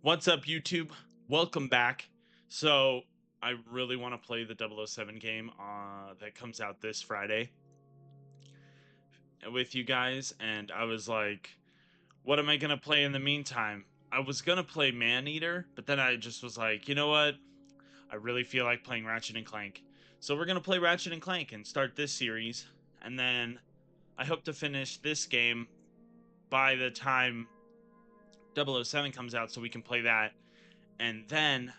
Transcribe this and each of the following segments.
What's up, YouTube? Welcome back. So, I really want to play the 007 game that comes out this Friday with you guys, and I was like, what am I going to play in the meantime? I was going to play Maneater, but then I just was like, you know what? I really feel like playing Ratchet and Clank. So, we're going to play Ratchet and Clank and start this series, and then I hope to finish this game by the time 007 comes out so we can play that, and then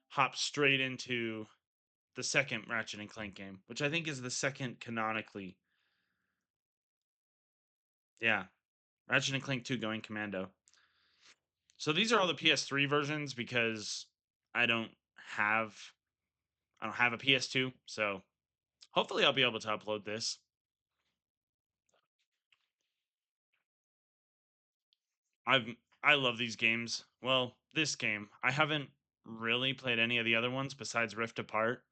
hop straight into the second Ratchet and Clank game, which I think is the second canonically. Yeah, Ratchet and Clank 2 Going Commando. So these are all the PS3 versions because I don't have a PS2, so hopefully I'll be able to upload this. I love these games. Well, this game. I haven't really played any of the other ones besides Rift Apart,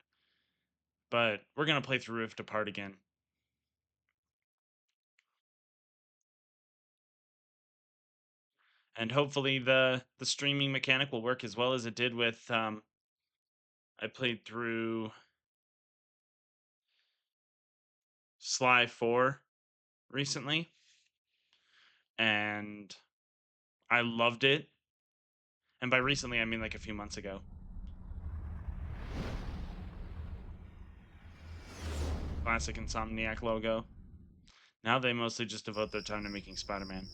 but we're going to play through Rift Apart again. And hopefully the streaming mechanic will work as well as it did with I played through Sly 4 recently, and I loved it. And by recently, I mean like a few months ago. Classic Insomniac logo. Now they mostly just devote their time to making Spider-Man.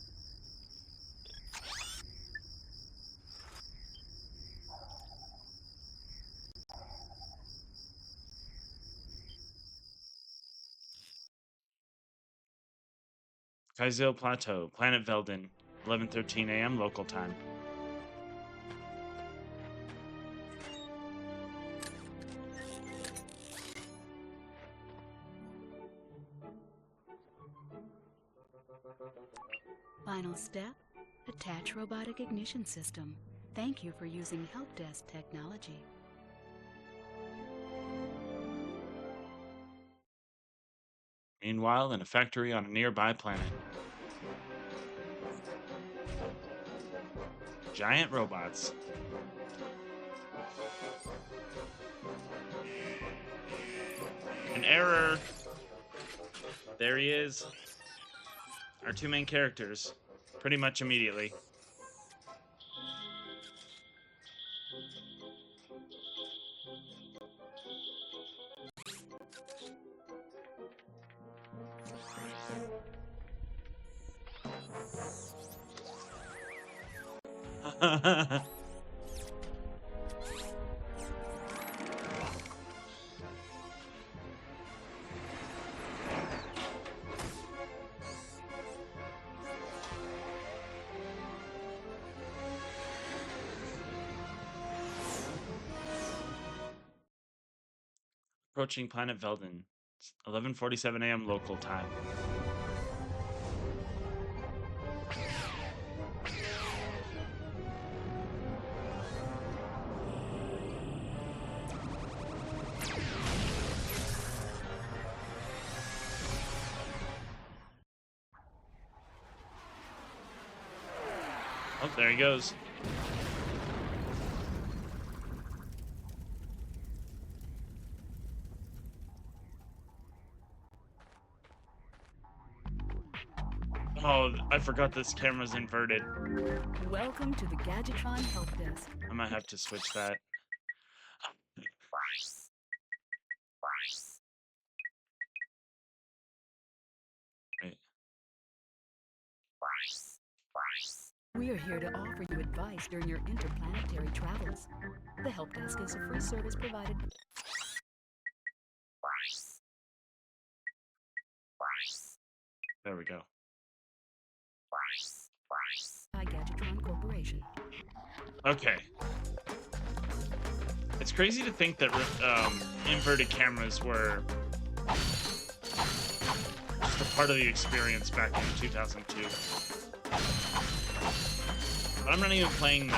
Kaizil Plateau, Planet Velden, 11:13 a.m. local time. Final step, attach robotic ignition system. Thank you for using help desk technology. Meanwhile, in a factory on a nearby planet. Giant robots. An error. There he is. Our two main characters. Pretty much immediately. Approaching Planet Velden. 11:47 a.m. local time. Oh, there he goes. Oh, I forgot this camera's inverted. Welcome to the Gadgetron help desk. I might have to switch that. Wait. We are here to offer you advice during your interplanetary travels. The help desk is a free service provided There we go. by Gadgetron Corporation. Okay. It's crazy to think that inverted cameras were just a part of the experience back in 2002. But I'm not even playing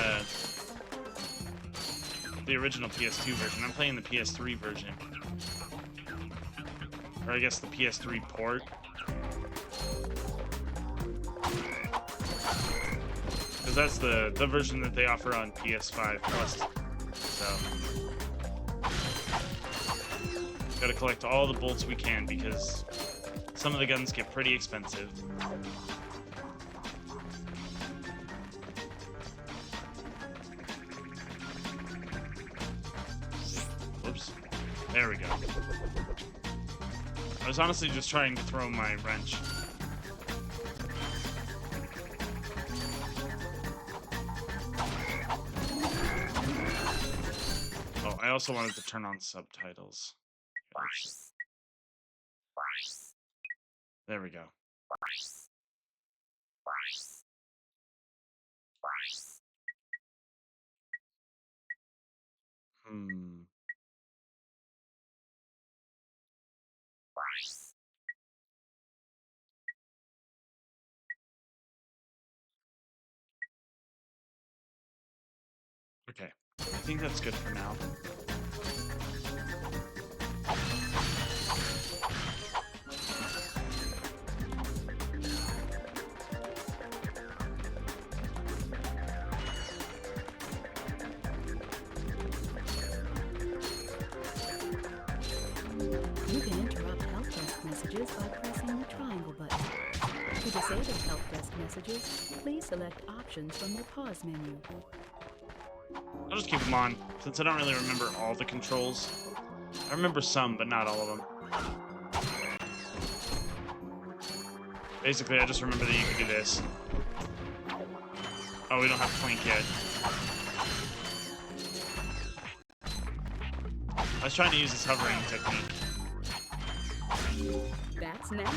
the original PS2 version. I'm playing the PS3 version. Or I guess the PS3 port. Because because that's the version that they offer on PS5 Plus. So gotta collect all the bolts we can because some of the guns get pretty expensive. Whoops. There we go. I was honestly just trying to throw my wrench. Oh, I also wanted to turn on subtitles. There we go. Hmm. Okay. I think that's good for now. You can interrupt help desk messages by pressing the triangle button. To disable help desk messages, please select options from the pause menu. I'll just keep them on, since I don't really remember all the controls. I remember some, but not all of them. Basically, I just remember that you can do this. Oh, we don't have Clank yet. I was trying to use this hovering technique. That's now.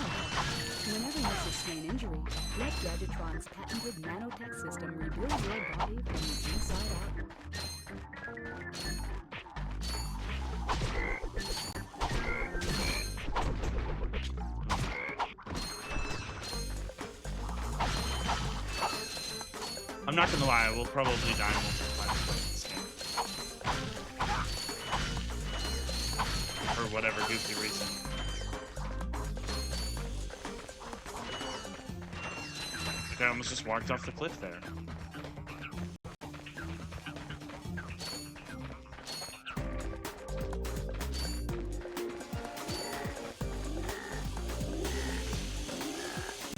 Whenever you sustain injury, let Gadgetron's patented nanotech system rebuild your body from the inside out. I'm not gonna lie, I will probably die multiple times playing this game. For whatever goofy reason. Like I almost just walked off the cliff there.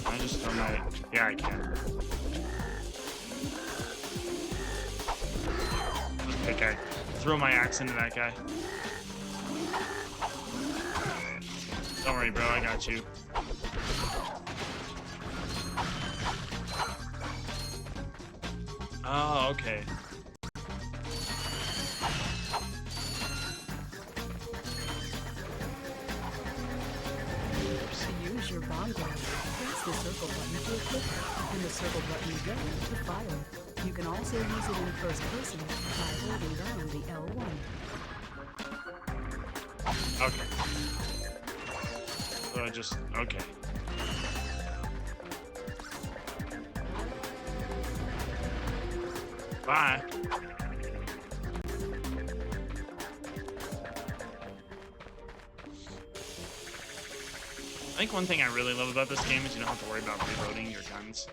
Can I just throw my... Yeah, I can. Okay, throw my axe into that guy. Don't worry, bro, I got you. Oh, okay. To use your bongo, press the circle button to equip it, and the circle button again to fire. You can also use it in first person by holding down the L1. Okay. So I just... Okay. Bye. I think one thing I really love about this game is you don't have to worry about reloading your guns.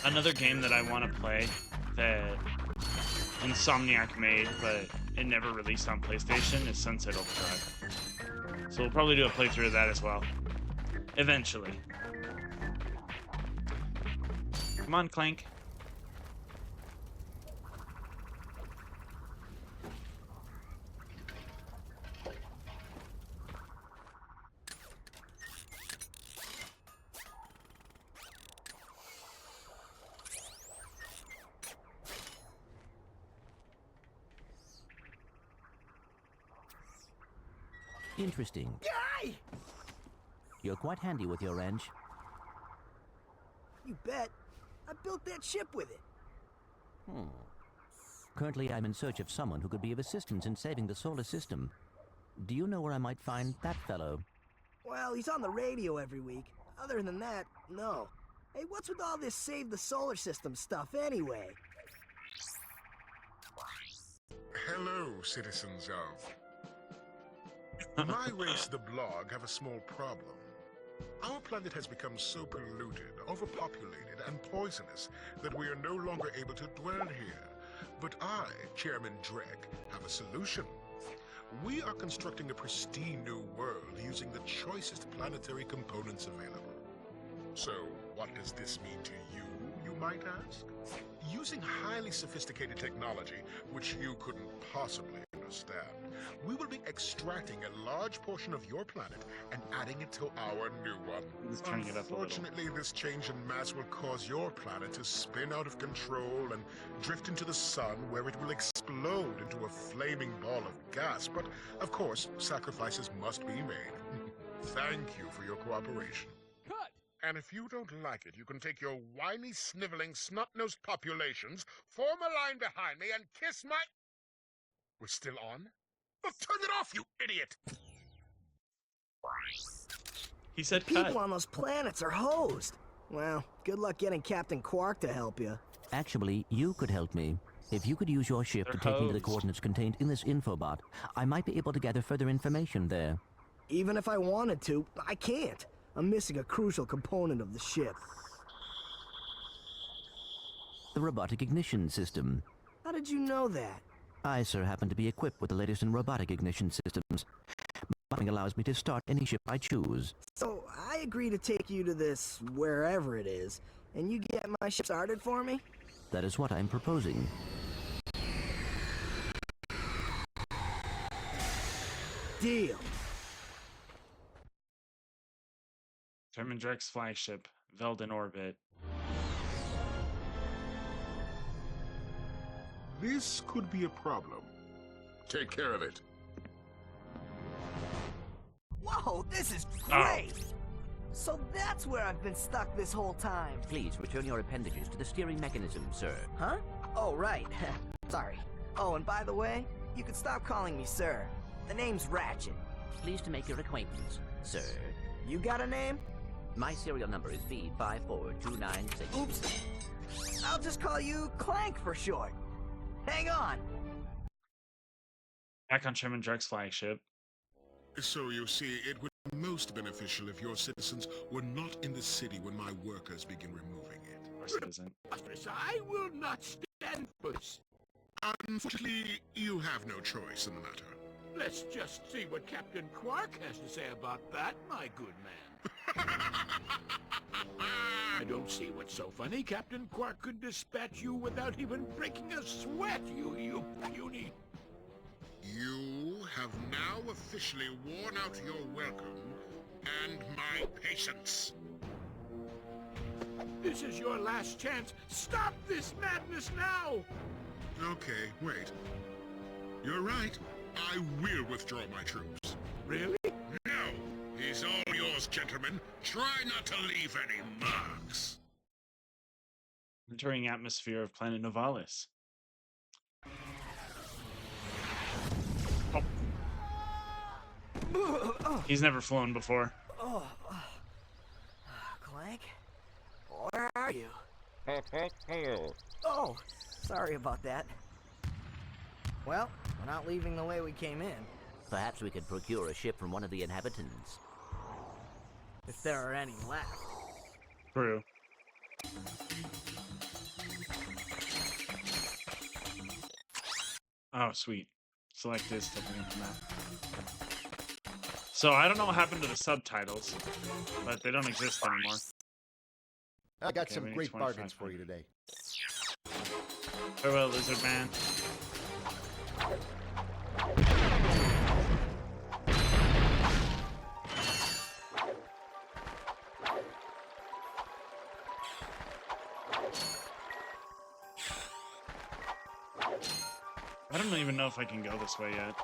Another game that I want to play that Insomniac made, but it never released on PlayStation is Sunset Overdrive. So we'll probably do a playthrough of that as well. Eventually. Come on, Clank. Interesting. Yay! You're quite handy with your wrench. You bet. I built that ship with it. Currently, I'm in search of someone who could be of assistance in saving the solar system. Do you know where I might find that fellow? Well, he's on the radio every week. Other than that, no. Hey, what's with all this save the solar system stuff anyway? Hello, citizens of... My race, the Blog, have a small problem. Our planet has become so polluted, overpopulated, and poisonous that we are no longer able to dwell here. But I, Chairman Drek, have a solution. We are constructing a pristine new world using the choicest planetary components available. So, what does this mean to you, you might ask? Using highly sophisticated technology, which you couldn't possibly understand, we will be extracting a large portion of your planet and adding it to our new one. Let's turn it up a little. Unfortunately, this change in mass will cause your planet to spin out of control and drift into the sun, where it will explode into a flaming ball of gas. But, of course, sacrifices must be made. Thank you for your cooperation. Cut! And if you don't like it, you can take your whiny, sniveling, snot-nosed populations, form a line behind me, and kiss my... We're still on? Well, turn it off, you idiot! He said cut. People on those planets are hosed. Well, good luck getting Captain Quark to help you. Actually, you could help me. If you could use your ship to They're take me to the hosed. coordinates contained in this infobot, I might be able to gather further information there. Even if I wanted to, I can't. I'm missing a crucial component of the ship. The robotic ignition system. How did you know that? I, sir, happen to be equipped with the latest in robotic ignition systems. Botting allows me to start any ship I choose. So, I agree to take you to this wherever it is, and you get my ship started for me? That is what I'm proposing. Deal. Chairman Drek's flagship, Veld in orbit. This could be a problem. Take care of it. Whoa, this is Oh. great! So that's where I've been stuck this whole time. Please return your appendages to the steering mechanism, sir. Huh? Oh, right. Sorry. Oh, and by the way, you can stop calling me sir. The name's Ratchet. Pleased to make your acquaintance, sir. You got a name? My serial number is V54296. Oops. I'll just call you Clank for short. Hang on. Back on Chairman Drek's flagship. So you see, it would be most beneficial if your citizens were not in the city when my workers begin removing it. Of course it isn't. I will not stand for this. Unfortunately, you have no choice in the matter. Let's just see what Captain Quark has to say about that, my good man. I don't see what's so funny. Captain Quark could dispatch you without even breaking a sweat, you puny. You have now officially worn out your welcome and my patience. This is your last chance. Stop this madness now! Okay, wait. You're right. I will withdraw my troops. Really? No, he's all yours, gentlemen. Try not to leave any marks. Entering atmosphere of planet Novalis. Oh. He's never flown before. Clank? Where are you? Oh, sorry about that. Well, we're not leaving the way we came in. Perhaps we could procure a ship from one of the inhabitants. If there are any left. True. Oh, sweet. Select this to bring up the map. So I don't know what happened to the subtitles, but they don't exist anymore. I got Okay, some we need great bargains for 2500. you today. Farewell, lizard man. I don't even know if I can go this way yet.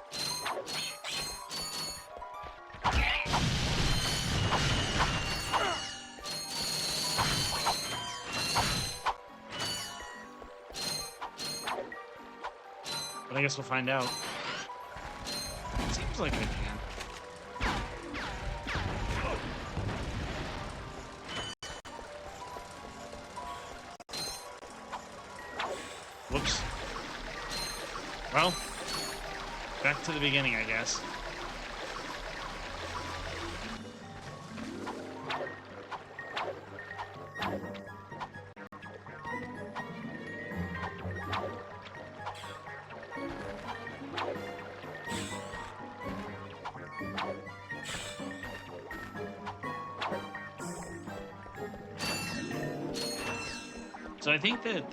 But I guess we'll find out. Seems like I can. Whoops. Well, back to the beginning, I guess. So I think that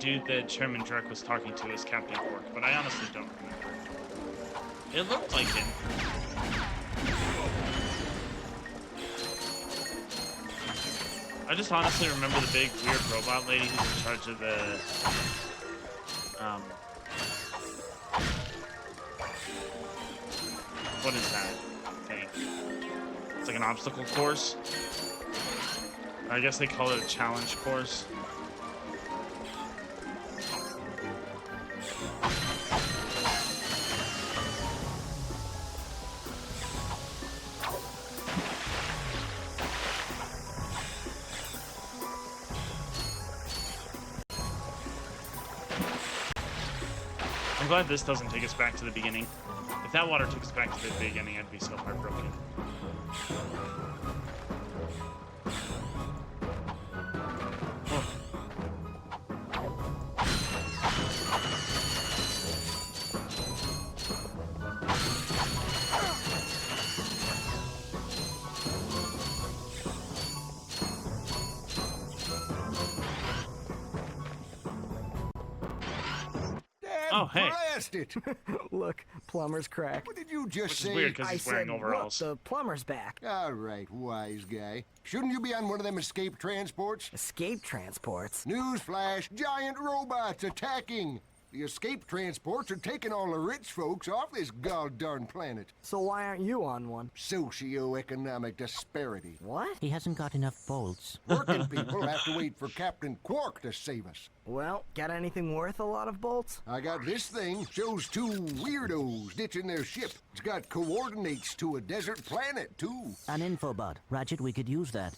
dude that Chairman Drek was talking to is Captain Quark, but I honestly don't remember. It looked like him. I just honestly remember the big weird robot lady who's in charge of the what is that thing? It's like an obstacle course. I guess they call it a challenge course. I'm glad this doesn't take us back to the beginning. If that water took us back to the beginning, I'd be so heartbroken. Oh, hey. Blast it! Look, plumber's crack. What did you just Which is say? weird because I he's said, wearing look, overalls. the plumber's back. All right, wise guy. Shouldn't you be on one of them escape transports? Escape transports? Newsflash, giant robots attacking. The escape transports are taking all the rich folks off this god-darn planet. So why aren't you on one? Socioeconomic disparity. What? He hasn't got enough bolts. Working people have to wait for Captain Quark to save us. Well, got anything worth a lot of bolts? I got this thing. Shows two weirdos ditching their ship. It's got coordinates to a desert planet, too. An infobot. Ratchet, we could use that.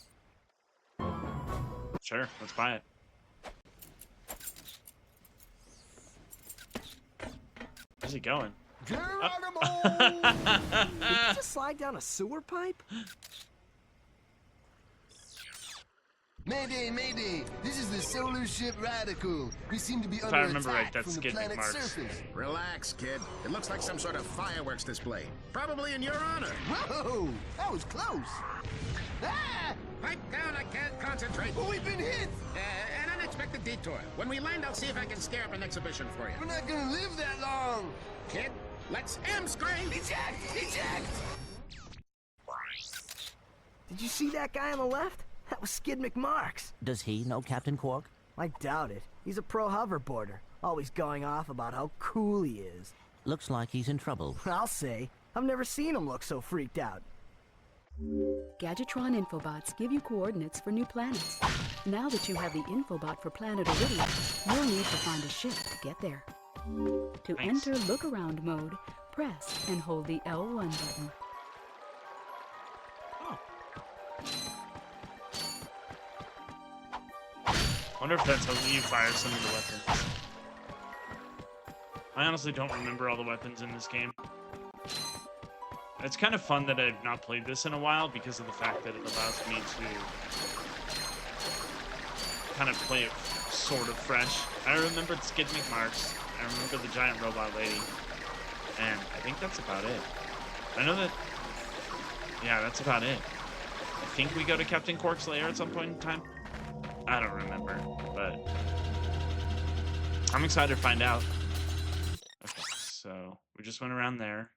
Sure, let's buy it. Where's he going? Geronimo! Did you just slide down a sewer pipe? Mayday, mayday! This is the solar ship Radical. We seem to be If under I remember right, attack that's from the Skid planet's McMarks. surface. Relax, kid. It looks like some sort of fireworks display. Probably in your honor. Whoa! That was close. Ah! Pipe down, I can't concentrate. But we've been hit! An unexpected detour. When we land, I'll see if I can scare up an exhibition for you. We're not gonna live that long! Kid, let's M-screen! Eject! Eject! Did you see that guy on the left? That was Skid McMarks. Does he know Captain Quark? I doubt it. He's a pro hoverboarder, always going off about how cool he is. Looks like he's in trouble. I'll say, I've never seen him look so freaked out. Gadgetron Infobots give you coordinates for new planets. Now that you have the Infobot for Planet Iridium, you'll need to find a ship to get there. To Thanks. enter look-around mode, press and hold the L1 button. Wonder if that's how you fire some of the weapons. I honestly don't remember all the weapons in this game. It's kind of fun that I've not played this in a while because of the fact that it allows me to kind of play it sort of fresh. I remembered Skid McMarks. I remember the giant robot lady. And I think that's about it. I know that... Yeah, that's about it. I think we go to Captain Quark's lair at some point in time. I don't remember, but I'm excited to find out. Okay, so we just went around there.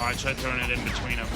Oh, I tried throwing it in between them.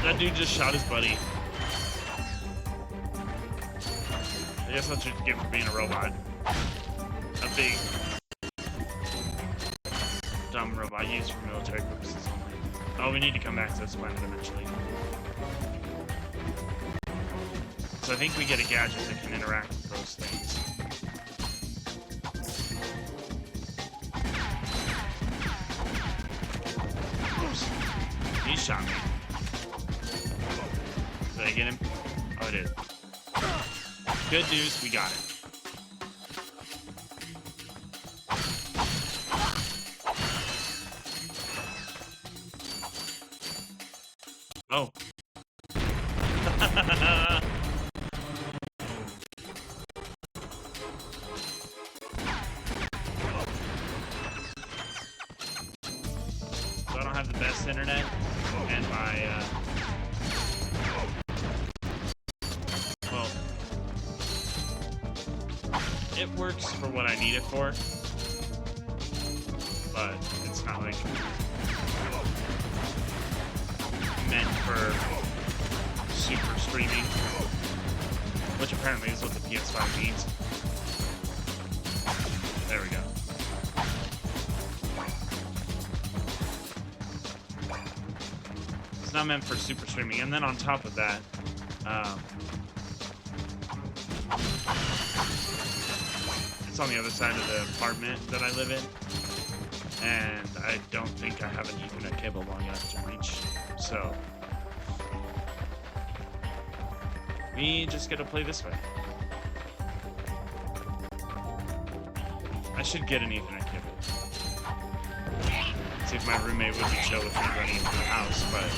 That dude just shot his buddy. I guess that's what you get for being a robot. A big, dumb robot used for military purposes only. Oh, we need to come back to this planet eventually. So I think we get a gadget that can interact with those things. Oops. He shot me. Did I get him? Oh, I did. Good news, we got it. Oh. So I don't have the best internet, and my, well, it works for what I need it for, but it's not like meant for super streaming, which apparently is what the PS5 needs. There we go. It's not meant for super streaming, and then on top of that, it's on the other side of the apartment that I live in, and I don't think I have an Ethernet cable long enough to reach, so we just gotta play this way. I should get an Ethernet cable. See if my roommate would be chill with me running into the house, but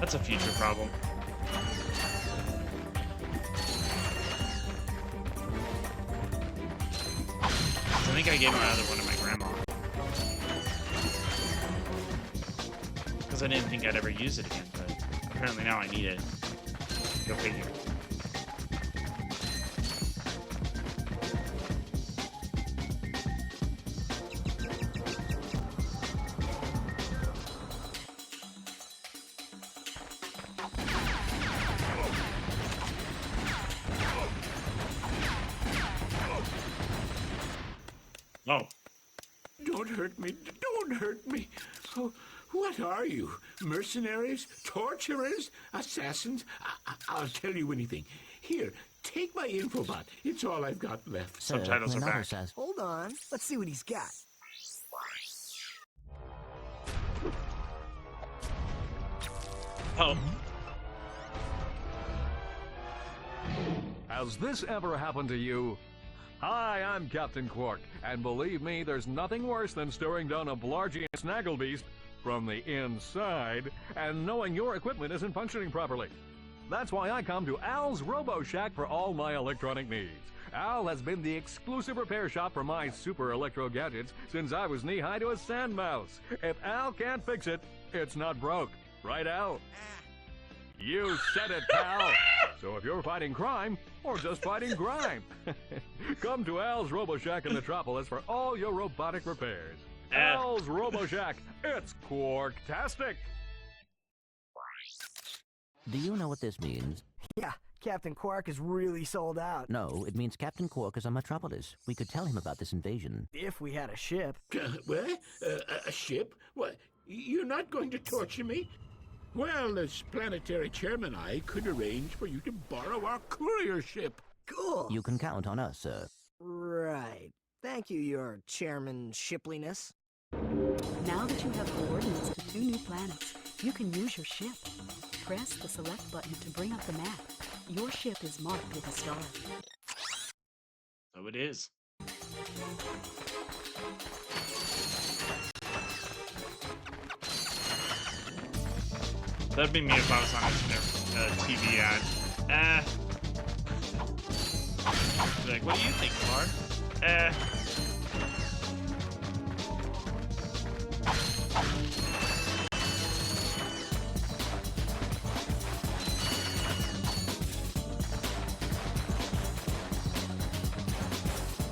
that's a future problem. I think I gave my other one to my grandma. Because I didn't think I'd ever use it again, but apparently now I need it. Go figure. Oh. Don't hurt me. Don't hurt me. Oh, what are you? Mercenaries? Torturers? Assassins? I'll tell you anything. Here, take my infobot. It's all I've got left. Subtitles are back. Hold on. Let's see what he's got. Oh. Has this ever happened to you? Hi, I'm Captain Quark, and believe me, there's nothing worse than staring down a Blargian snagglebeast from the inside and knowing your equipment isn't functioning properly. That's why I come to Al's Robo Shack for all my electronic needs. Al has been the exclusive repair shop for my super electro gadgets since I was knee-high to a sand mouse. If Al can't fix it, it's not broke. Right, Al? You said it, pal. So if you're fighting crime, or just fighting grime, come to Al's Robo Shack in Metropolis for all your robotic repairs. Al's Robo Shack, it's Quarktastic. Do you know what this means? Yeah, Captain Quark is really sold out. No, it means Captain Quark is on Metropolis. We could tell him about this invasion. If we had a ship. What? A ship? What? You're not going to torture me? Well, as planetary chairman, I could arrange for you to borrow our courier ship. Cool. You can count on us, sir. Right. Thank you, your chairman shipliness. Now that you have coordinates to 2 new planets, you can use your ship. Press the select button to bring up the map. Your ship is marked with a star. So it is. That'd be me if I was on a TV ad. Be like, what do you think, Lamar?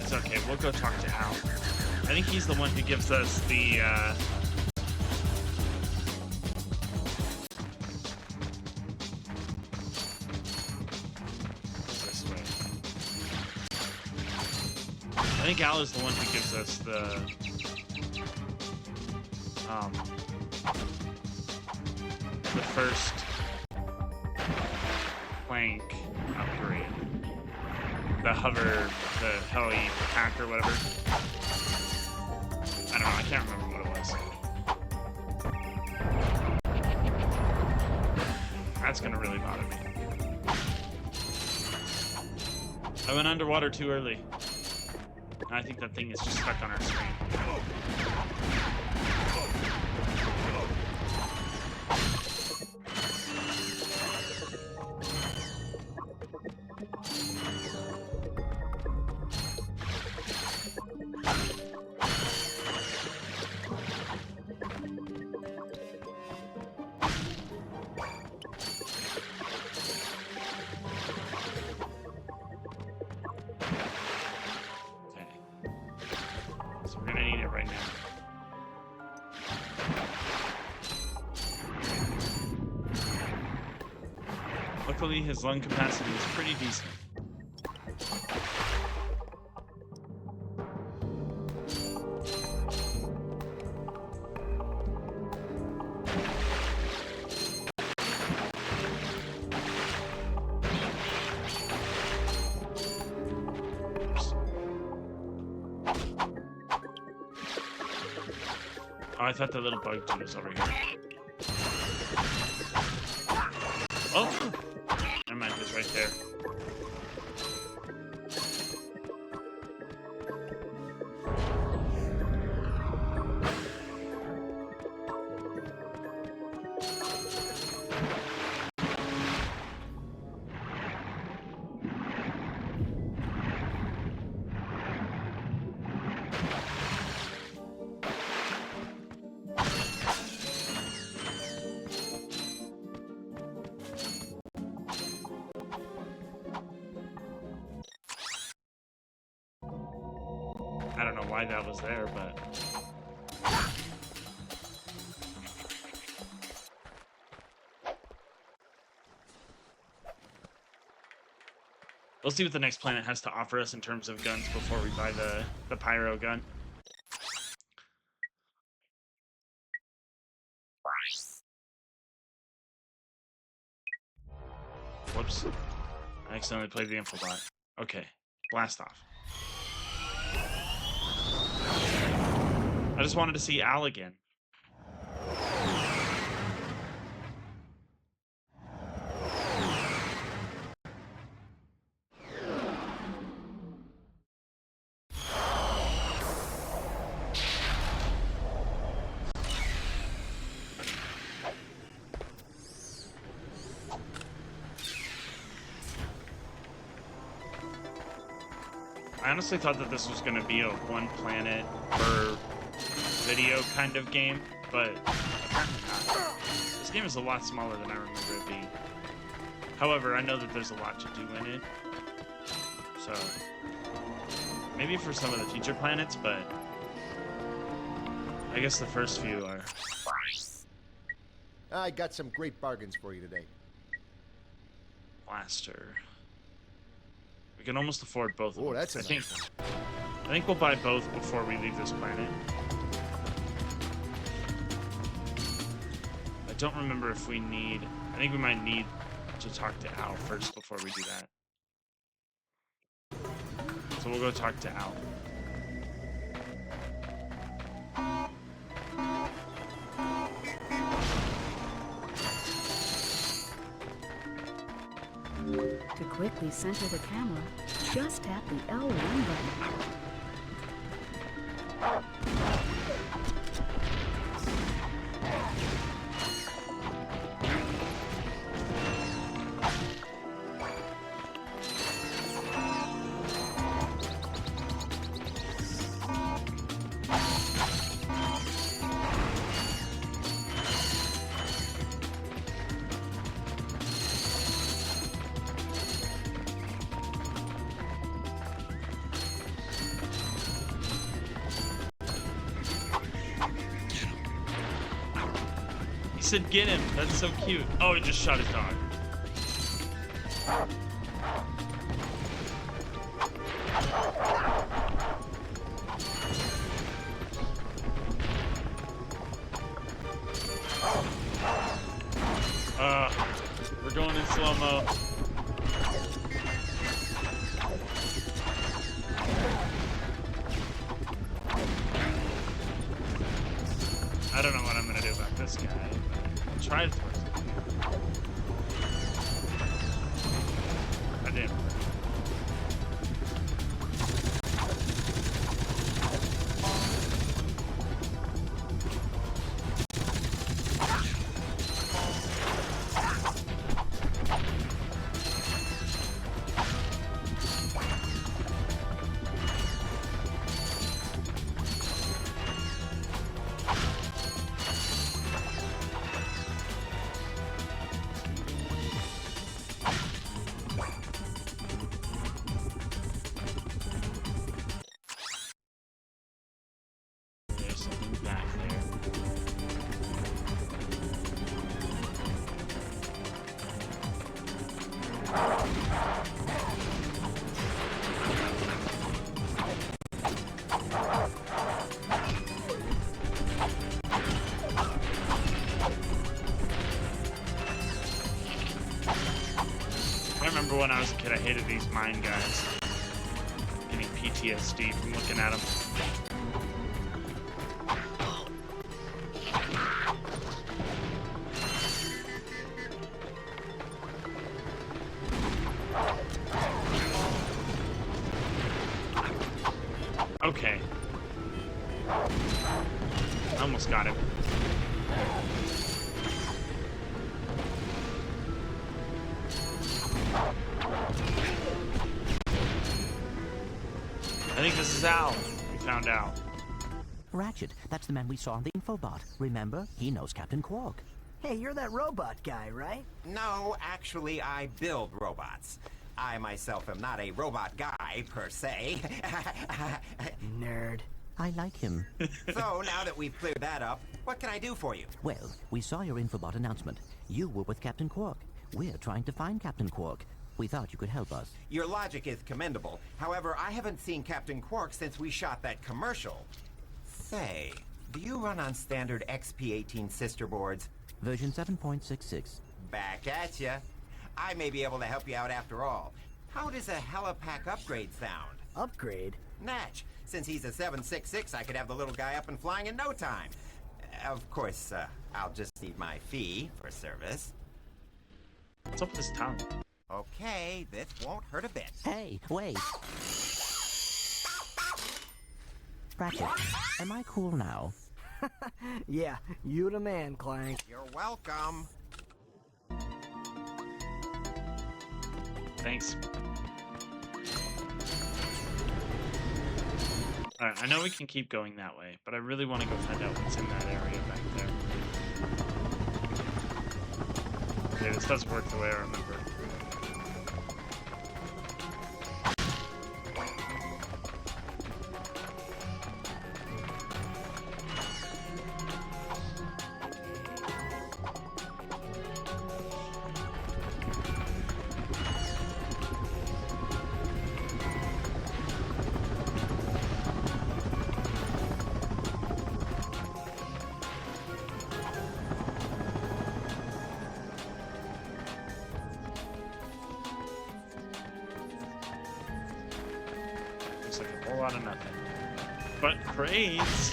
It's okay, we'll go talk to Al. I think he's the one who gives us the, this way. I think Al is the one who gives us the, first Clank upgrade. The hover, the heli pack or whatever. I don't know, I can't remember what it was. That's gonna really bother me. I went underwater too early. I think that thing is just stuck on our screen. Luckily, his lung capacity is pretty decent. Oh, I thought the little bug dude was over here. Oh! Never mind, it's right there. I don't know why that was there, but... We'll see what the next planet has to offer us in terms of guns before we buy the pyro gun. Whoops. I accidentally played the info bot. Okay, blast off. I just wanted to see Al again. I honestly thought that this was going to be a one planet per video kind of game, but apparently not. This game is a lot smaller than I remember it being. However, I know that there's a lot to do in it. So, maybe for some of the future planets, but I guess the first few are. I got some great bargains for you today. Blaster. We can almost afford both of them. Oh, that's I a think. nice one. I think we'll buy both before we leave this planet. I don't remember if we need... I think we might need to talk to Al first before we do that. So we'll go talk to Al. To quickly center the camera, just tap the L1 button. said get him. That's so cute. Oh, he just shot his dog. We're going in slow-mo. I don't know what I'm gonna do about this guy, but I'll try to throw something. I didn't. There's something back there. I remember when I was a kid, I hated these mine guys. Getting PTSD from looking at them. Okay. I almost got him. I think this is Al. We found Al. Ratchet, that's the man we saw on the infobot. Remember? He knows Captain Quark. Hey, you're that robot guy, right? No, actually, I build robots. I myself am not a robot guy, per se. Nerd. I like him. So, now that we've cleared that up, what can I do for you? Well, we saw your infobot announcement. You were with Captain Quark. We're trying to find Captain Quark. We thought you could help us. Your logic is commendable. However, I haven't seen Captain Quark since we shot that commercial. Say, do you run on standard XP18 sister boards? Version 7.66. Back at ya. I may be able to help you out after all. How does a helipack upgrade sound? Upgrade? Natch. Since he's a 766, I could have the little guy up and flying in no time. Of course, I'll just need my fee for service. What's up with his tongue? Okay, this won't hurt a bit. Hey, wait. Ratchet, am I cool now? Yeah, you the man, Clank. You're welcome. Thanks. Alright, I know we can keep going that way, but I really want to go find out what's in that area back there. Okay, this doesn't work the way I remember. Looks like a whole lot of nothing. But praise!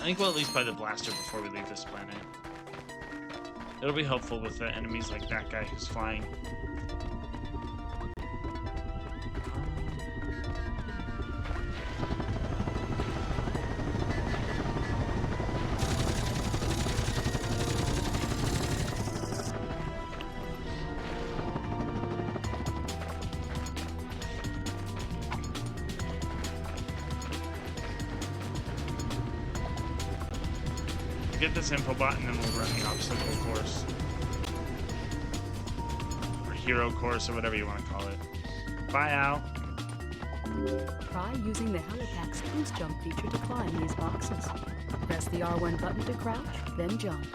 I think we'll at least buy the blaster before we leave this planet. It'll be helpful with the enemies like that guy who's flying. Get this info bot and then we'll run the obstacle course. We're hero course or whatever you want to call it. Bye, Al. Try using the Helipack's boost jump feature to climb these boxes. Press the R1 button to crouch, then jump.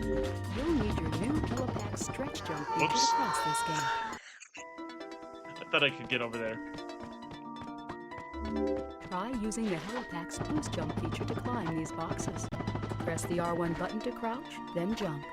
You'll need your new Helipack stretch jump feature Whoops. to cross this gap. I thought I could get over there. Try using the Helipack's boost jump feature to climb these boxes. Press the R1 button to crouch, then jump.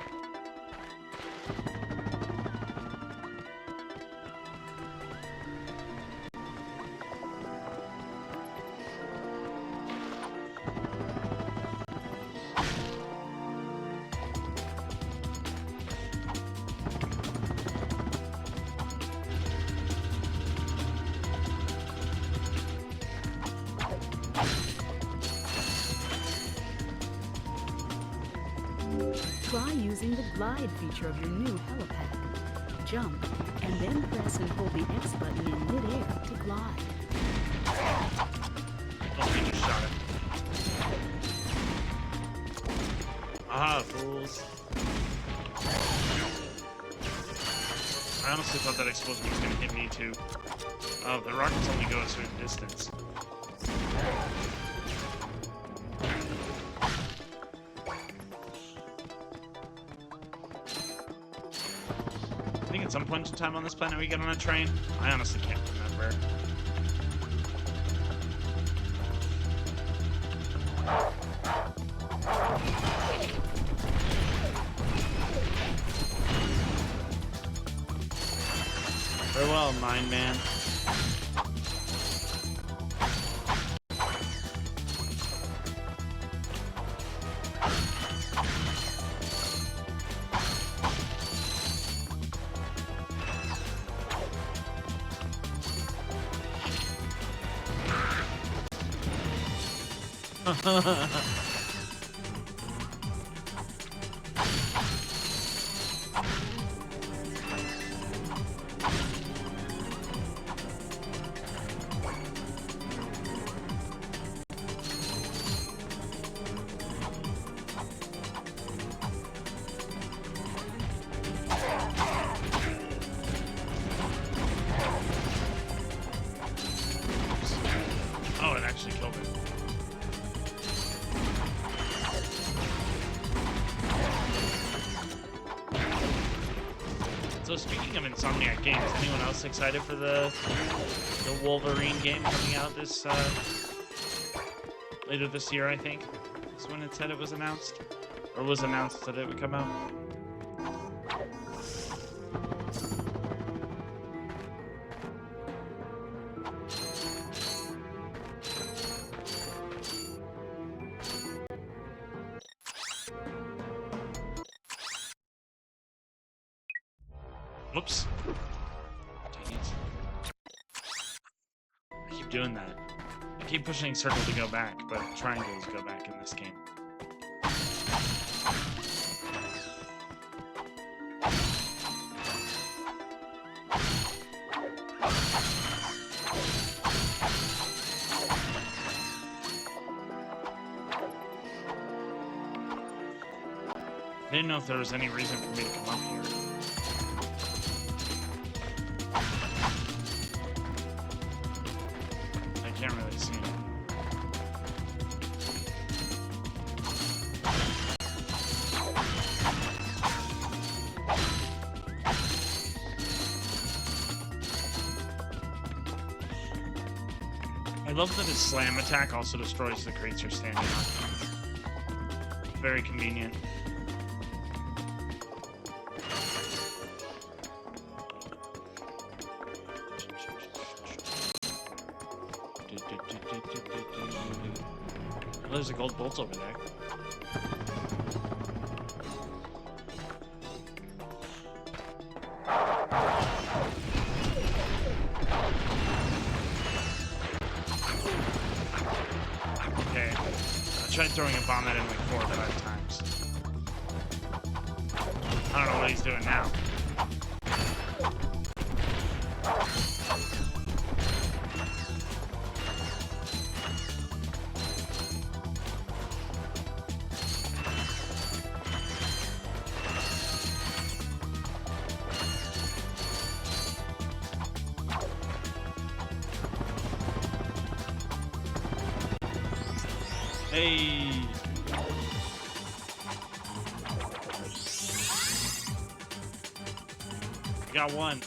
Try using the glide feature of your new Helipack. Jump, and then press and hold the X button in midair to glide. Oh, he just shot it. Aha, fools. I honestly thought that explosion was going to hit me too. Oh, the rockets only go a certain distance. I think at some point in time on this planet we get on a train. I honestly can't remember. Farewell, Mine Man. Oh, it actually killed it. So speaking of Insomniac games, anyone else excited for the Wolverine game coming out this later this year? I think is when it said it was announced, or was announced that it would come out. Whoops. Dang it. I keep doing that. I keep pushing circle to go back, but triangles go back in this game. I didn't know if there was any reason for me to come up here. I can't really see it. I love that his slam attack also destroys the crates you're standing on. Very convenient. Oh, there's a gold bolt over there. Okay, I tried throwing a bomb at him like 4 or 5 times. I don't know what he's doing now. Hey. I got one.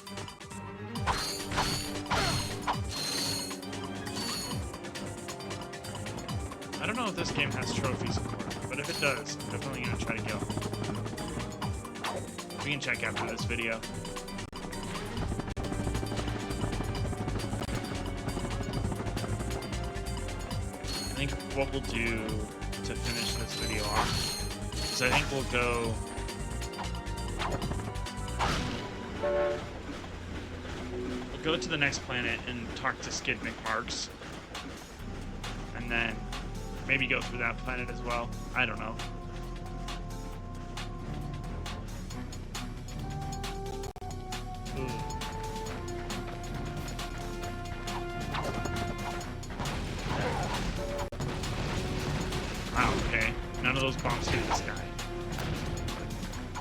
I don't know if this game has trophies for it, but if it does, I'm definitely gonna try to kill. We can check after this video. I think what we'll do to finish this video off is I think we'll go to the next planet and talk to Skid McMarks, and then maybe go through that planet as well. I don't know. Ooh. Wow, okay. None of those bombs hit this guy.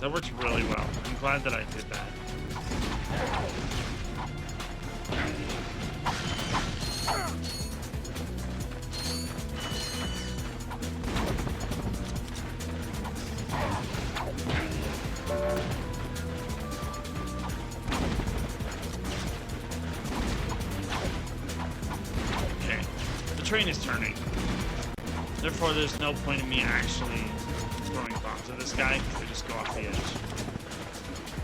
That works really well. I'm glad that I did that. Okay, the train is turning. Therefore, there's no point in me actually throwing bombs at this guy, because they just go off the edge.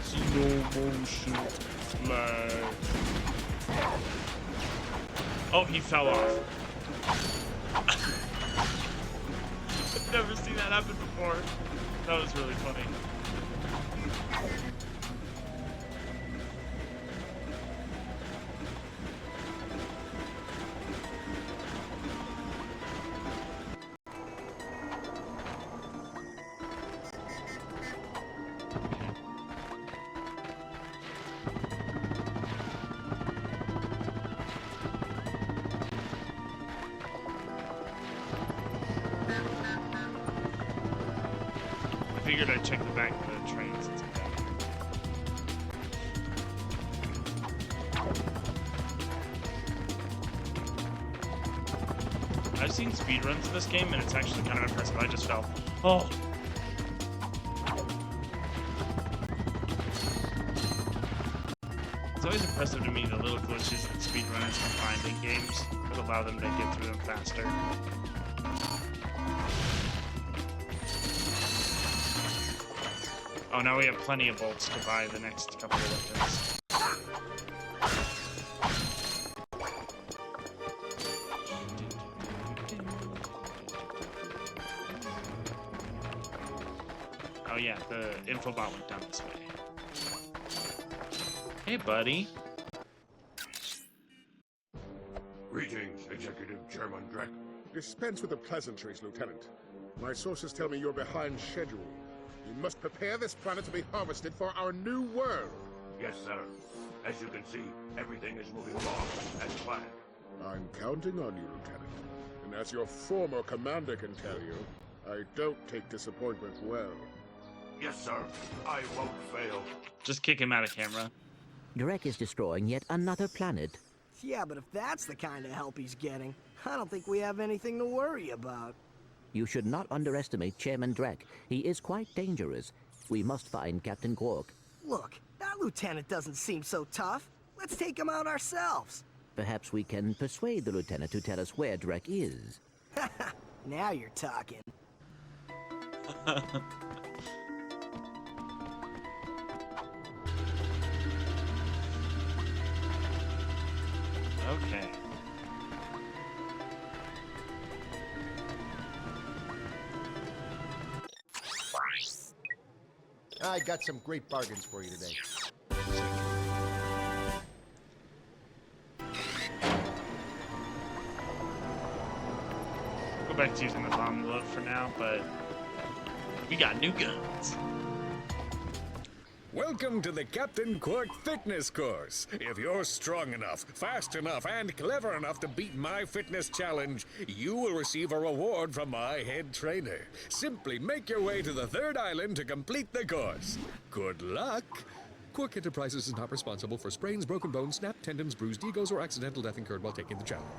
Slow motion flag. Oh, he fell off. I've never seen that happen before. That was really funny. I figured I'd check the back of the train since I'm back. I've seen speedruns of this game, and it's actually kind of impressive. I just fell. Oh! It's always impressive to me the little glitches that speedrunners can find in games that allow them to get through them faster. Oh, now we have plenty of bolts to buy the next couple of weapons. Oh yeah, the infobot went down this way. Hey, buddy. Greetings, Executive Chairman Drek. Dispense with the pleasantries, Lieutenant. My sources tell me you're behind schedule. You must prepare this planet to be harvested for our new world. Yes, sir. As you can see, everything is moving along as planned. I'm counting on you, Lieutenant. And as your former commander can tell you, I don't take disappointment well. Yes, sir. I won't fail. Just kick him out of camera. Drek is destroying yet another planet. Yeah, but if that's the kind of help he's getting, I don't think we have anything to worry about. You should not underestimate Chairman Drek. He is quite dangerous. We must find Captain Quark. Look, that lieutenant doesn't seem so tough. Let's take him out ourselves. Perhaps we can persuade the lieutenant to tell us where Drek is. Now you're talking. Okay. I got some great bargains for you today. Go back to using the bomb load for now, but we got new guns. Welcome to the Captain Quark Fitness Course. If you're strong enough, fast enough, and clever enough to beat my fitness challenge, you will receive a reward from my head trainer. Simply make your way to the third island to complete the course. Good luck. Quark Enterprises is not responsible for sprains, broken bones, snapped tendons, bruised egos, or accidental death incurred while taking the challenge.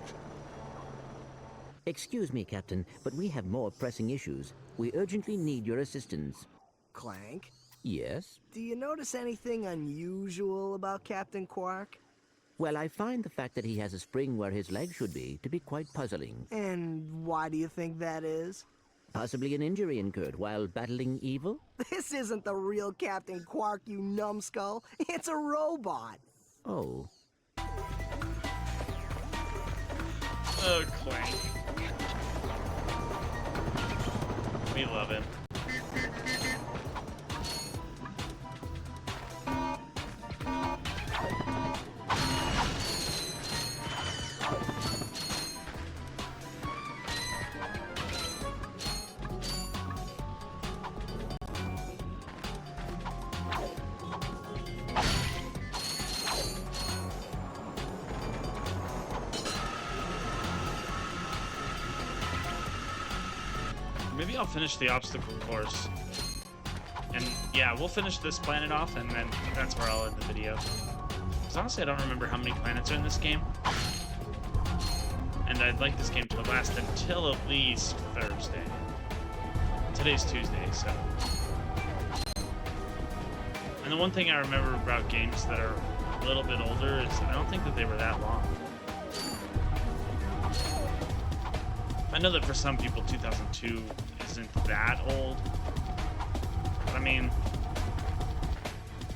Excuse me, Captain, but we have more pressing issues. We urgently need your assistance. Clank, Yes? do you notice anything unusual about Captain Quark? Well, I find the fact that he has a spring where his leg should be to be quite puzzling. And why do you think that is? Possibly an injury incurred while battling evil? This isn't the real Captain Quark, you numbskull. It's a robot. Oh. Oh, Clank. We love him. Maybe I'll finish the obstacle course. And yeah, we'll finish this planet off, and then that's where I'll end the video. Because honestly, I don't remember how many planets are in this game. And I'd like this game to last until at least Thursday. Today's Tuesday, so. And the one thing I remember about games that are a little bit older is I don't think that they were that long. I know that for some people 2002 isn't that old, but I mean,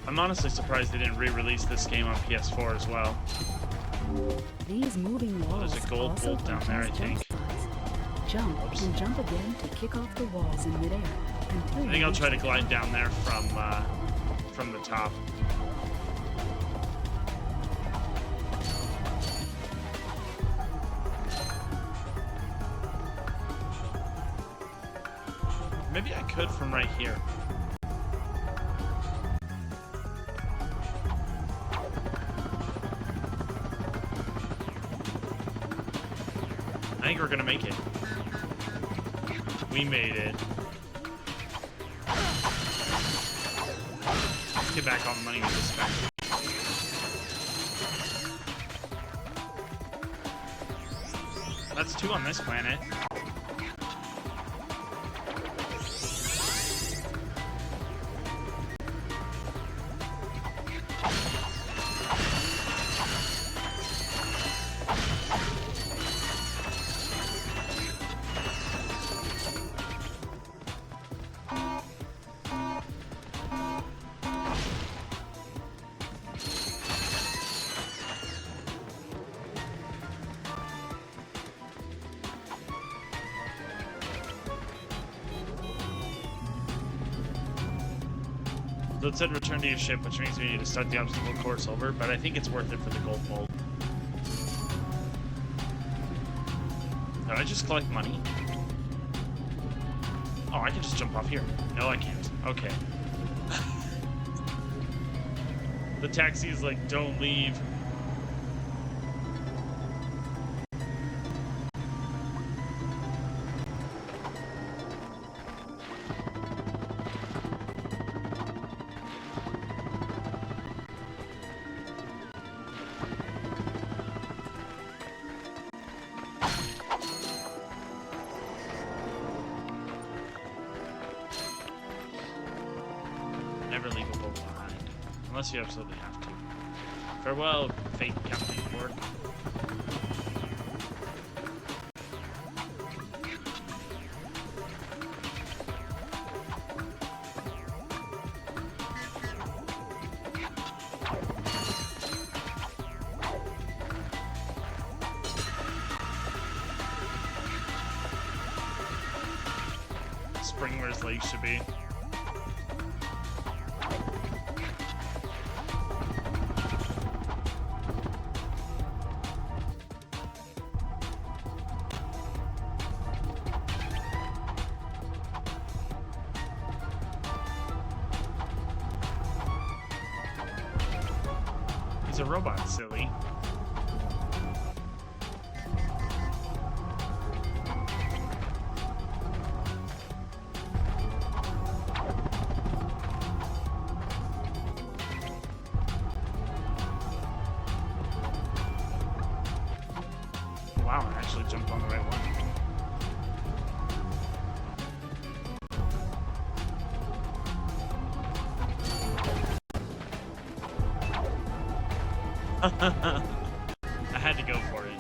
I'm honestly surprised they didn't re-release this game on PS4 as well. These moving walls There's a gold also bolt down there, I function as think. jump spots. Jump and jump again to kick off the walls in midair. I think I'll try to glide down there from the top. Maybe I could from right here. I think we're gonna make it. We made it. Let's get back all the money we just spent. That's 2 on this planet. So it said return to your ship, which means we need to start the obstacle course over, but I think it's worth it for the gold bolt. Did I just collect money? Oh, I can just jump off here. No, I can't. Okay. The taxi is like, don't leave. Never leave a boat behind. Unless you absolutely have to. Farewell, fate, Captain Quark. Spring where his legs should be. He's a robot, silly. Wow, I actually jumped on the right one. I had to go for it.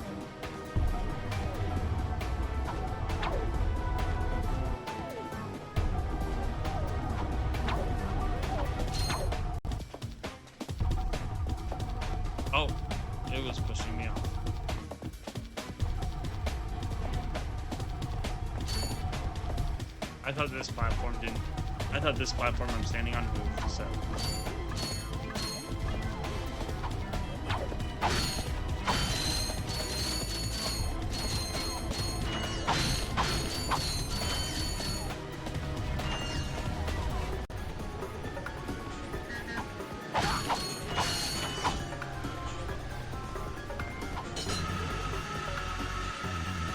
Oh, it was pushing me off. I thought this platform didn't. I thought this platform I'm standing on moved, so.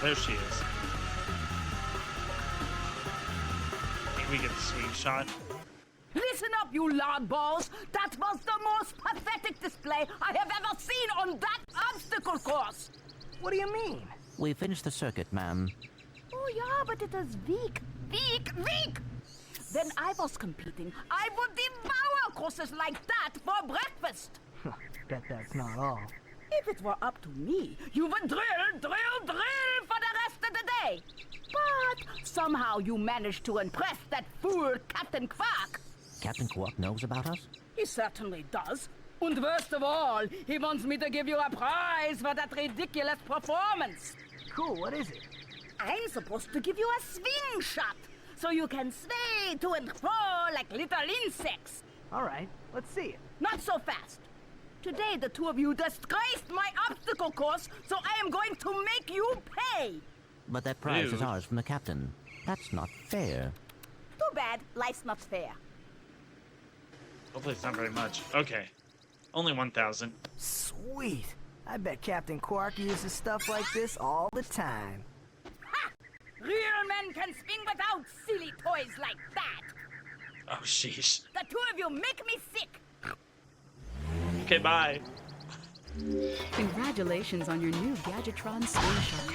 There she is. Think we get the swing shot? Listen up, you loud balls! That was the most pathetic display I have ever seen on that obstacle course! What do you mean? We finished the circuit, ma'am. Oh yeah, but it is weak. Weak! When I was competing, I would devour courses like that for breakfast! Bet that's not all. If it were up to me, you would drill for the rest of the day! But somehow you managed to impress that fool Captain Quark! Captain Quark knows about us? He certainly does. And worst of all, he wants me to give you a prize for that ridiculous performance. Cool, what is it? I'm supposed to give you a swing shot, so you can sway to and fro like little insects. All right, let's see it. Not so fast. Today, the two of you disgraced my obstacle course, so I am going to make you pay. But that prize is Dude. ours from the captain. That's not fair. Too bad, life's not fair. Hopefully it's not very much. Okay. Only 1,000. Sweet. I bet Captain Quark uses stuff like this all the time. Ha! Real men can swing without silly toys like that. Oh, sheesh. The two of you make me sick. Okay, bye. Congratulations on your new Gadgetron Slingshot.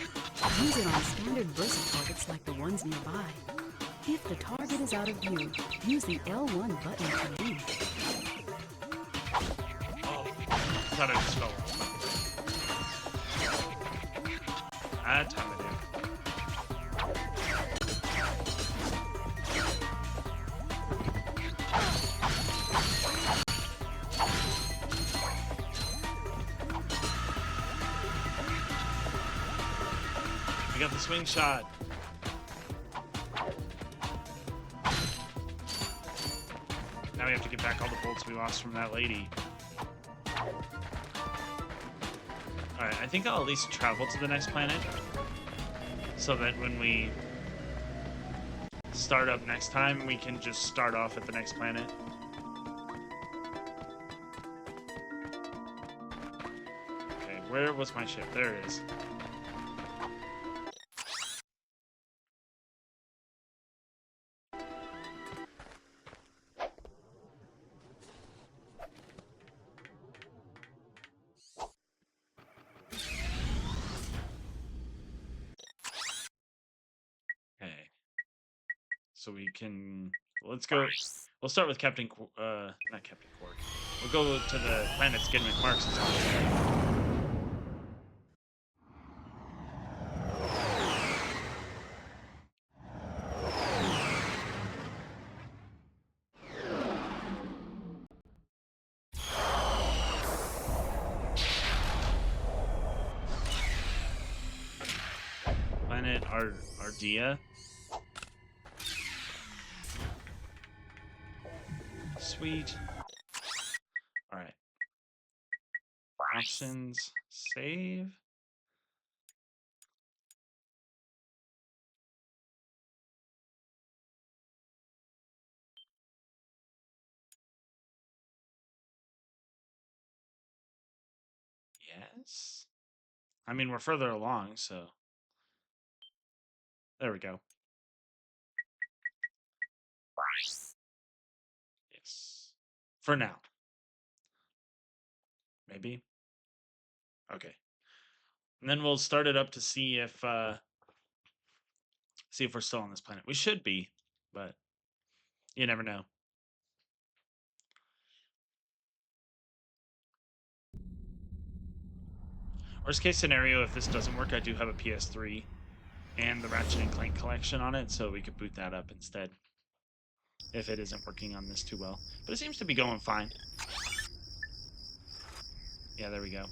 Use it on standard burst targets like the ones nearby. If the target is out of view, use the L1 button to aim. Oh, I thought I just fell. Ah, time to do. We got the swing shot. Now we have to get back all the bolts we lost from that lady. Alright, I think I'll at least travel to the next planet. So that when we start up next time, we can just start off at the next planet. Okay, where was my ship? There it is. Okay. So we can... Let's go... We'll start with Captain... not Captain Quark. We'll go to the planet Skid McMarks. Planet Ardea. Sweet. Alright. Options. Save. Yes. I mean, we're further along, so. There we go. Yes. For now. Maybe. Okay. And then we'll start it up to see if we're still on this planet. We should be, but you never know. Worst case scenario, if this doesn't work, I do have a PS3 and the Ratchet and Clank collection on it, so we could boot that up instead. If it isn't working on this too well. But it seems to be going fine. Yeah, there we go.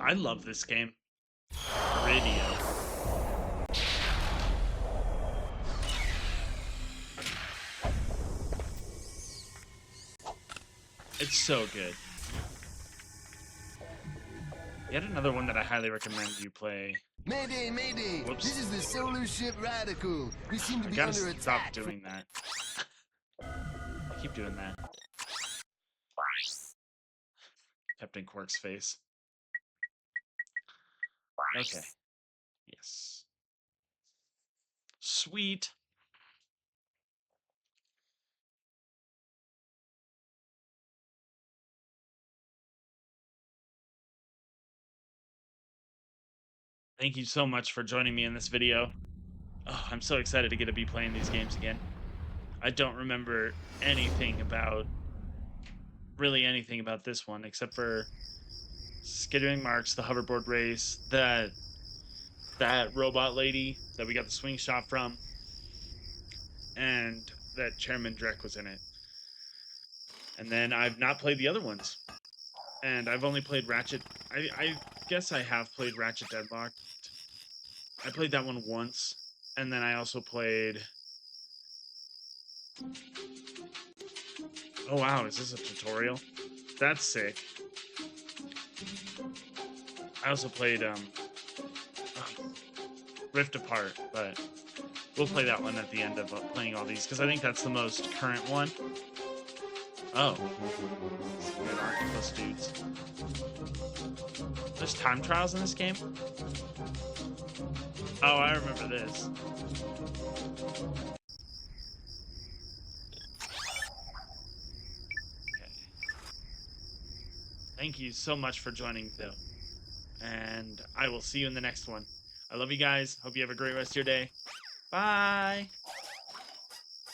I love this game. Radio. It's so good. Yet another one that I highly recommend you play. Mayday, mayday! Whoops. This is the solar ship Radical. We seem to I be gotta under stop attack. doing that. I keep doing that. Captain Quark's face. Okay. Yes. Sweet. Thank you so much for joining me in this video. Oh, I'm so excited to get to be playing these games again. I don't remember anything about, really anything about this one, except for skittering marks, the hoverboard race, that robot lady that we got the swing shot from, and that Chairman Drek was in it. And then I've not played the other ones. And I've only played Ratchet. I guess I have played Ratchet Deadlocked. I played that one once. And then I also played... Oh wow, is this a tutorial? That's sick. I also played Rift Apart, but we'll play that one at the end of playing all these, because I think that's the most current one. Oh. Good octopus dudes. There's time trials in this game? Oh, I remember this. Okay. Thank you so much for joining, though. And I will see you in the next one. I love you guys. Hope you have a great rest of your day. Bye!